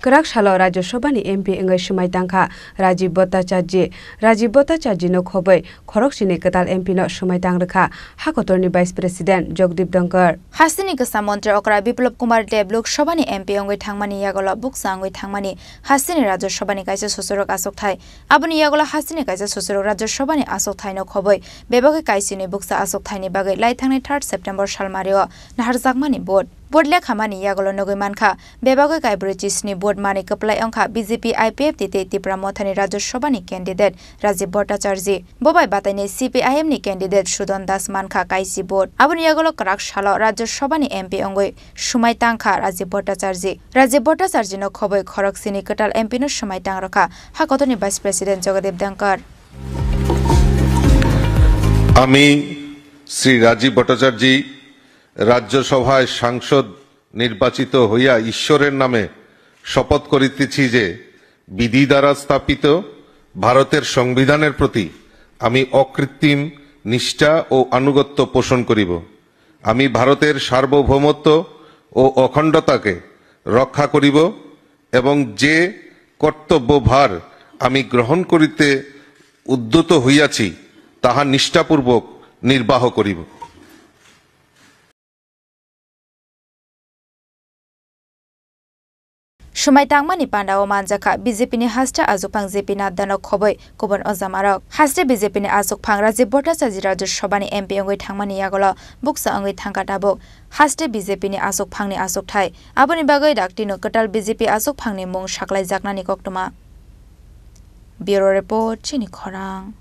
Kerak Shalo Rajya Sabhani MP Engai Shumai Tangkha Rajiv Bhattacharya no khobai Khorok Sini Ketal MP no Shumai Tangrekha Hakotorni Vice President Jagdeep Dhankar Hasini Kesamontre Okra Biplop Kumar Deb Lok Sabhani MP Engai Thangmani Yagola Buksa Engai Thangmani Hasini Rajya Sabhani Kaisa Sosorok Asok Thai Aboni Yagola Hasini Kaisa Sosorok Rajya Sabhani Asok Thai no khobai Bebage Kaisini Buksa Asok Thai ni bagai Lai Thangni 3 September Shalmario Naharjakmani Board Boardle Khamani Yagolo Nogai Manka Bebage Kaibrichis ni board mani kaplai angkha BJP IPF tite Tipra Mothani Rajya Sabhani candidate Rajiv Bhattacharya Bobai Bataini CPIM ni candidate Sudon Das Manka Kaisi board Aboni Yagolo Kerak Shalo Rajya Sabhani MP Engoi Shumai Tangkha Rajiv Bhattacharya no khobai Khorok Sini Ketal MP no Shumai Tangrakha Hakotoni Vice President Jagdeep Dhankar আমি শ্রী রাজীব ভট্টাচার্য রাজ্যসভায় সাংসদ নির্বাচিত হইয়া ঈশ্বরের নামে শপথ করিতেছি যে বিধি দ্বারা স্থাপিত ভারতের সংবিধানের প্রতি আমি অকৃত্রিম নিষ্ঠা ও আনুগত্য পোষণ করিব আমি ভারতের সার্বভৌমত্ব ও অখণ্ডতাকে রক্ষা করিব এবং যে কর্তব্যভার আমি গ্রহণ করিতে উদ্যত হইয়াছি তাহা নিষ্ঠাপূর্বক নির্বাহ করিব Shumai Tangmani Pandao Manjaka BJP ni Hasta Azupang JP Nadano Khoboi Kubon Ozamarok Haste BJP ni Azupang Rajiv Bhattacharya Rajya Sabhani MP Engoi Thangmani Yagola Buksa Engoi Thangkatabok Haste BJP ni Azupang ni Azuk Thai Aboni Bagai Daktino Ketal BJP Azupang ni Mung Shaklai Jaknani Koktoma Bureau Report Chini Khorang